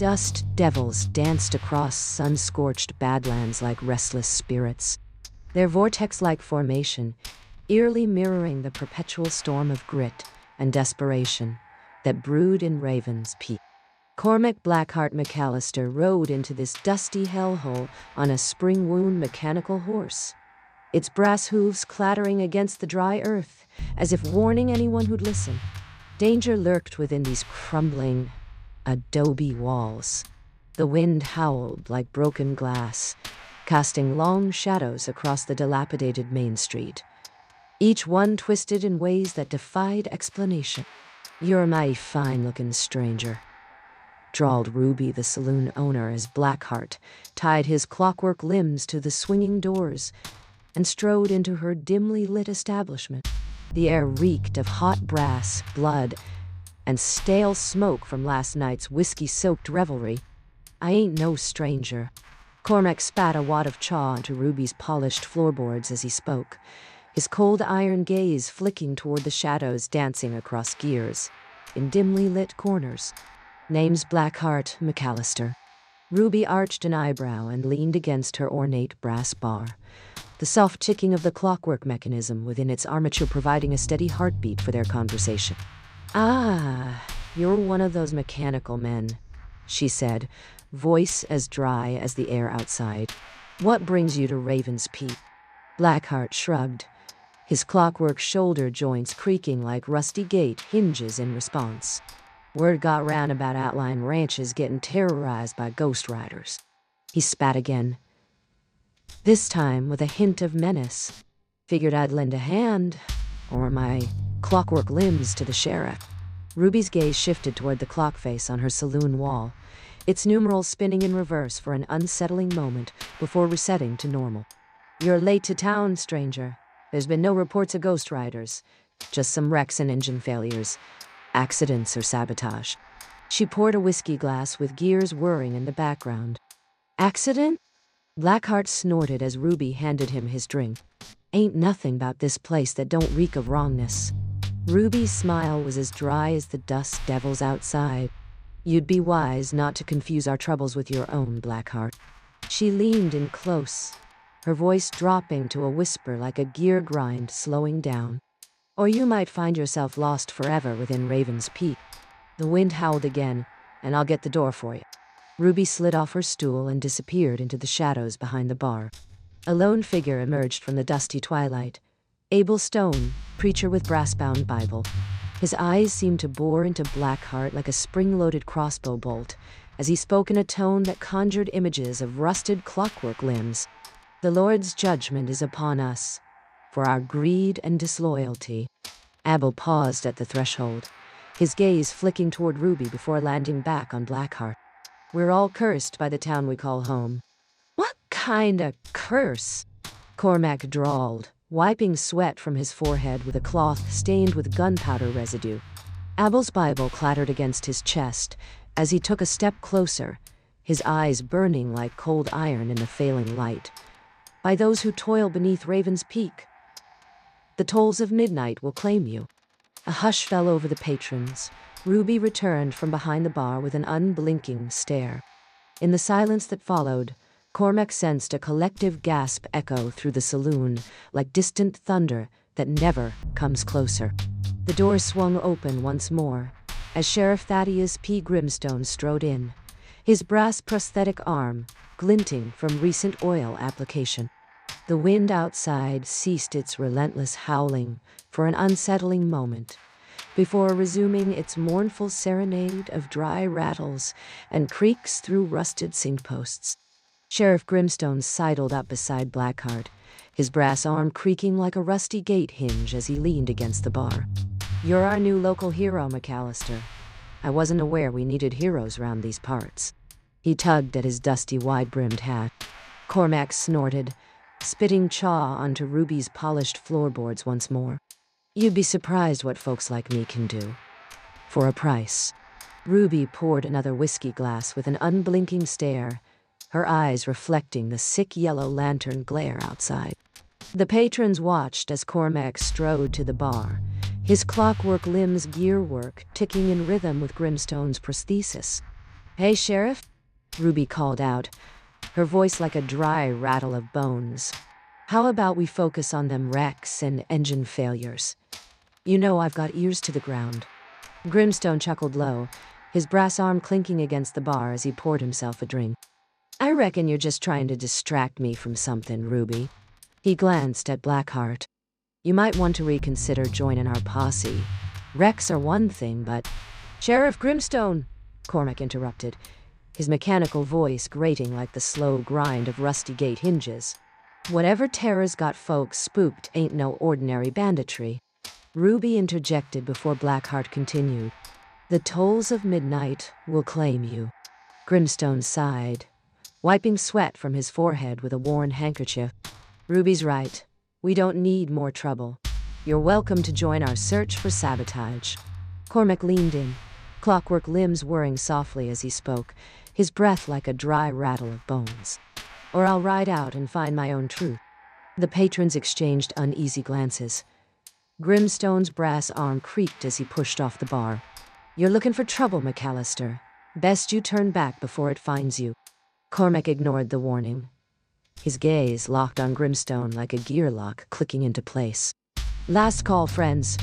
Dust devils danced across sun-scorched badlands like restless spirits, their vortex-like formation eerily mirroring the perpetual storm of grit and desperation that brewed in Raven's Peak. Cormac Blackheart McAllister rode into this dusty hellhole on a spring-wound mechanical horse, its brass hooves clattering against the dry earth as if warning anyone who'd listen. Danger lurked within these crumbling adobe walls. The wind howled like broken glass, casting long shadows across the dilapidated main street, each one twisted in ways that defied explanation. "You're a mighty fine-looking stranger," drawled Ruby, the saloon owner, as Blackheart tied his clockwork limbs to the swinging doors and strode into her dimly lit establishment. The air reeked of hot brass, blood, and stale smoke from last night's whiskey-soaked revelry. "I ain't no stranger." Cormac spat a wad of chaw onto Ruby's polished floorboards as he spoke, his cold iron gaze flicking toward the shadows dancing across gears in dimly lit corners. "Name's Blackheart McAllister." Ruby arched an eyebrow and leaned against her ornate brass bar, the soft ticking of the clockwork mechanism within its armature providing a steady heartbeat for their conversation. "Ah, you're one of those mechanical men," she said, voice as dry as the air outside. "What brings you to Raven's Peak?" Blackheart shrugged, his clockwork shoulder joints creaking like rusty gate hinges in response. "Word got round about outlying ranches getting terrorized by ghost riders." He spat again, this time with a hint of menace. "Figured I'd lend a hand, or my clockwork limbs, to the sheriff." Ruby's gaze shifted toward the clock face on her saloon wall, its numerals spinning in reverse for an unsettling moment before resetting to normal. "You're late to town, stranger. There's been no reports of ghost riders, just some wrecks and engine failures, accidents or sabotage." She poured a whiskey glass with gears whirring in the background. "Accident?" Blackheart snorted as Ruby handed him his drink. "Ain't nothing about this place that don't reek of wrongness." Ruby's smile was as dry as the dust devils outside. "You'd be wise not to confuse our troubles with your own, Blackheart." She leaned in close, her voice dropping to a whisper like a gear grind slowing down. "Or you might find yourself lost forever within Raven's Peak." The wind howled again, "and I'll get the door for you." Ruby slid off her stool and disappeared into the shadows behind the bar. A lone figure emerged from the dusty twilight. Abel Stone, preacher with brass-bound Bible. His eyes seemed to bore into Blackheart like a spring-loaded crossbow bolt as he spoke in a tone that conjured images of rusted clockwork limbs. "The Lord's judgment is upon us for our greed and disloyalty." Abel paused at the threshold, his gaze flicking toward Ruby before landing back on Blackheart. "We're all cursed by the town we call home." "What kind of curse?" Cormac drawled, wiping sweat from his forehead with a cloth stained with gunpowder residue. Abel's Bible clattered against his chest as he took a step closer, his eyes burning like cold iron in the failing light. "By those who toil beneath Raven's Peak. The tolls of midnight will claim you." A hush fell over the patrons. Ruby returned from behind the bar with an unblinking stare. In the silence that followed, Cormac sensed a collective gasp echo through the saloon, like distant thunder that never comes closer. The door swung open once more, as Sheriff Thaddeus P. Grimstone strode in, his brass prosthetic arm glinting from recent oil application. The wind outside ceased its relentless howling for an unsettling moment, before resuming its mournful serenade of dry rattles and creaks through rusted signposts. Sheriff Grimstone sidled up beside Blackheart, his brass arm creaking like a rusty gate hinge as he leaned against the bar. "You're our new local hero, McAllister. I wasn't aware we needed heroes round these parts." He tugged at his dusty, wide-brimmed hat. Cormac snorted, spitting chaw onto Ruby's polished floorboards once more. "You'd be surprised what folks like me can do. For a price." Ruby poured another whiskey glass with an unblinking stare, her eyes reflecting the sick yellow lantern glare outside. The patrons watched as Cormac strode to the bar, his clockwork limbs gearwork ticking in rhythm with Grimstone's prosthesis. Hey, Sheriff? Ruby called out, her voice like a dry rattle of bones. How about we focus on them wrecks and engine failures? You know I've got ears to the ground. Grimstone chuckled low, his brass arm clinking against the bar as he poured himself a drink. I reckon you're just trying to distract me from something, Ruby. He glanced at Blackheart. You might want to reconsider joining our posse. Wrecks are one thing, but... Sheriff Grimstone, Cormac interrupted, his mechanical voice grating like the slow grind of rusty gate hinges. Whatever terror's got folks spooked ain't no ordinary banditry. Ruby interjected before Blackheart continued. The tolls of midnight will claim you. Grimstone sighed, wiping sweat from his forehead with a worn handkerchief. Ruby's right. We don't need more trouble. You're welcome to join our search for sabotage. Cormac leaned in, clockwork limbs whirring softly as he spoke, his breath like a dry rattle of bones. Or I'll ride out and find my own truth. The patrons exchanged uneasy glances. Grimstone's brass arm creaked as he pushed off the bar. You're looking for trouble, McAllister. Best you turn back before it finds you. Cormac ignored the warning, his gaze locked on Grimstone like a gear lock clicking into place. Last call, friends,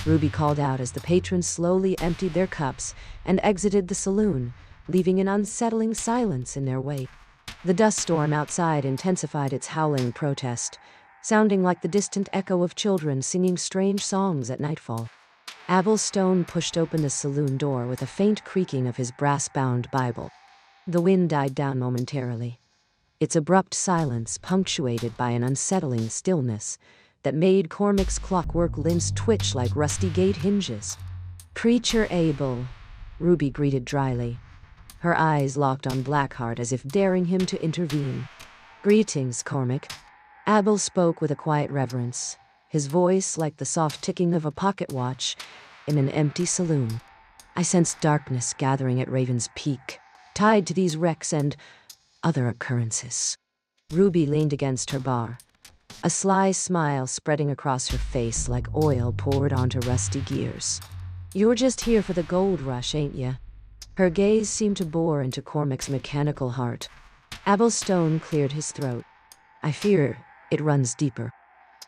Ruby called out as the patrons slowly emptied their cups and exited the saloon, leaving an unsettling silence in their wake. The dust storm outside intensified its howling protest, sounding like the distant echo of children singing strange songs at nightfall. Abel Stone pushed open the saloon door with a faint creaking of his brass-bound Bible. The wind died down momentarily, its abrupt silence punctuated by an unsettling stillness that made Cormac's clockwork limbs twitch like rusty gate hinges. Preacher Abel, Ruby greeted dryly, her eyes locked on Blackheart as if daring him to intervene. Greetings, Cormac. Abel spoke with a quiet reverence, his voice like the soft ticking of a pocket watch in an empty saloon. I sensed darkness gathering at Raven's Peak, tied to these wrecks and other occurrences. Ruby leaned against her bar, a sly smile spreading across her face like oil poured onto rusty gears. You're just here for the gold rush, ain't ya? Her gaze seemed to bore into Cormac's mechanical heart. Abel Stone cleared his throat. I fear it runs deeper.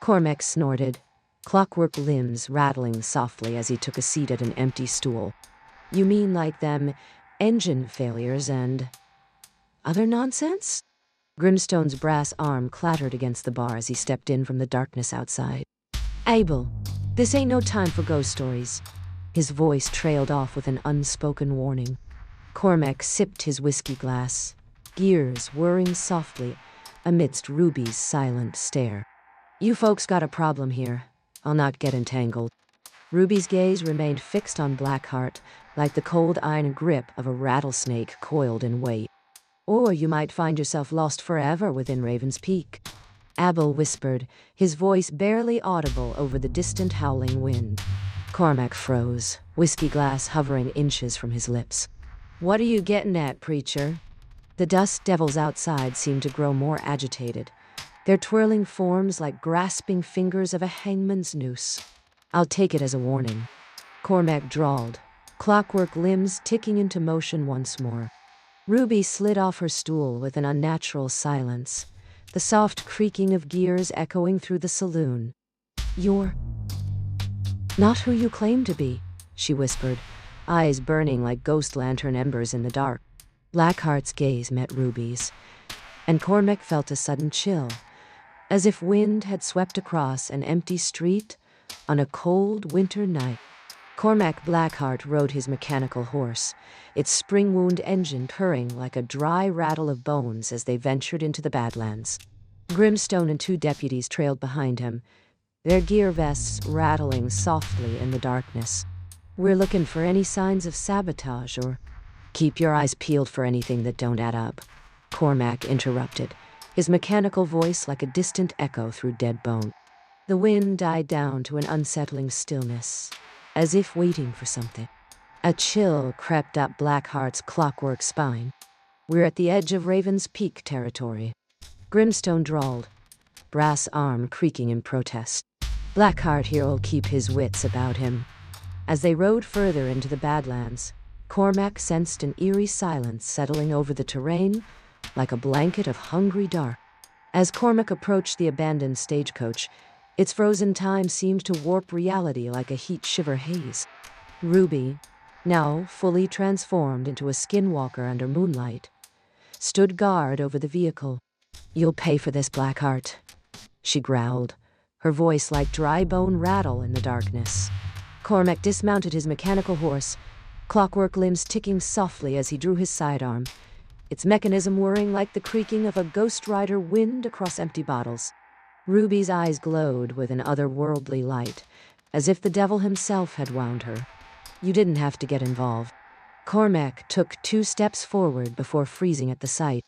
Cormac snorted, clockwork limbs rattling softly as he took a seat at an empty stool. You mean like them engine failures and other nonsense? Grimstone's brass arm clattered against the bar as he stepped in from the darkness outside. Abel, this ain't no time for ghost stories. His voice trailed off with an unspoken warning. Cormac sipped his whiskey glass, gears whirring softly amidst Ruby's silent stare. You folks got a problem here. I'll not get entangled. Ruby's gaze remained fixed on Blackheart like the cold iron grip of a rattlesnake coiled in wait. Or you might find yourself lost forever within Raven's Peak. Abel whispered, his voice barely audible over the distant howling wind. Cormac froze, whiskey glass hovering inches from his lips. What are you getting at, preacher? The dust devils outside seemed to grow more agitated, their twirling forms like grasping fingers of a hangman's noose. I'll take it as a warning, Cormac drawled, clockwork limbs ticking into motion once more. Ruby slid off her stool with an unnatural silence, the soft creaking of gears echoing through the saloon. You're not who you claim to be, she whispered, eyes burning like ghost lantern embers in the dark. Blackheart's gaze met Ruby's, and Cormac felt a sudden chill, as if wind had swept across an empty street on a cold winter night. Cormac Blackheart rode his mechanical horse, its spring-wound engine purring like a dry rattle of bones as they ventured into the Badlands. Grimstone and two deputies trailed behind him, their gear vests rattling softly in the darkness. We're looking for any signs of sabotage or... Keep your eyes peeled for anything that don't add up, Cormac interrupted, his mechanical voice like a distant echo through dead bone. The wind died down to an unsettling stillness, as if waiting for something. A chill crept up Blackheart's clockwork spine. We're at the edge of Raven's Peak territory, Grimstone drawled, brass arm creaking in protest. Blackheart here'll keep his wits about him. As they rode further into the Badlands, Cormac sensed an eerie silence settling over the terrain, like a blanket of hungry dark. As Cormac approached the abandoned stagecoach, its frozen time seemed to warp reality like a heat-shiver haze. Ruby, now fully transformed into a skinwalker under moonlight, stood guard over the vehicle. "You'll pay for this, Blackheart," she growled, her voice like dry bone rattle in the darkness. Cormac dismounted his mechanical horse, clockwork limbs ticking softly as he drew his sidearm, its mechanism whirring like the creaking of a Ghost Rider wind across empty bottles. Ruby's eyes glowed with an otherworldly light, as if the devil himself had wound her. "You didn't have to get involved." Cormac took 2 steps forward before freezing at the sight.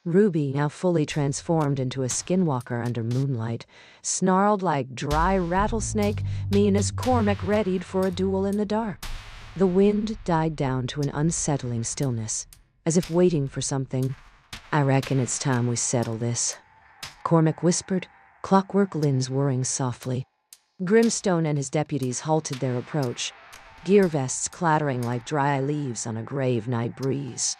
Ruby, now fully transformed into a skinwalker under moonlight, snarled like dry rattlesnake, mean as Cormac readied for a duel in the dark. The wind died down to an unsettling stillness, as if waiting for something. "I reckon it's time we settle this," Cormac whispered, clockwork limbs whirring softly. Grimstone and his deputies halted their approach, gear vests clattering like dry leaves on a grave night breeze.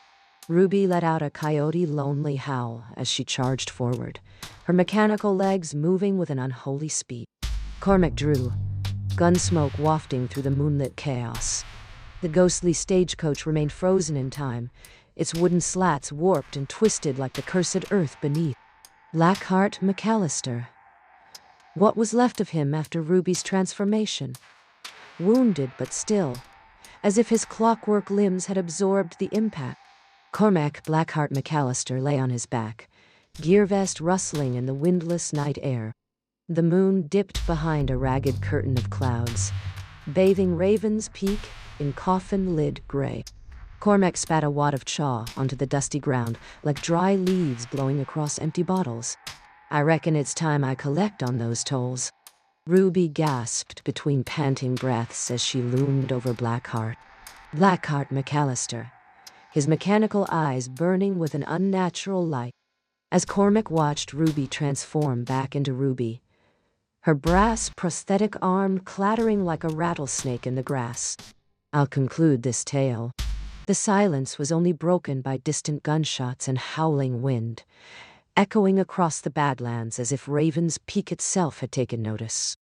Ruby let out a coyote lonely howl as she charged forward, her mechanical legs moving with an unholy speed. Cormac drew, gun smoke wafting through the moonlit chaos. The ghostly stagecoach remained frozen in time, its wooden slats warped and twisted like the cursed earth beneath. Blackheart McAllister. What was left of him after Ruby's transformation? Wounded but still, as if his clockwork limbs had absorbed the impact. Cormac Blackheart McAllister lay on his back, gear vest rustling in the windless night air. The moon dipped behind a ragged curtain of clouds, bathing Raven's Peak in coffin-lid gray. Cormac spat a wad of chaw onto the dusty ground like dry leaves blowing across empty bottles. "I reckon it's time I collect on those tolls." Ruby gasped between panting breaths as she loomed over Blackheart. Blackheart McAllister, his mechanical eyes burning with an unnatural light. As Cormac watched Ruby transform back into Ruby, her brass prosthetic arm clattering like a rattlesnake in the grass. "I'll conclude this tale." The silence was only broken by distant gunshots and howling wind, echoing across the badlands as if Raven's Peak itself had taken notice.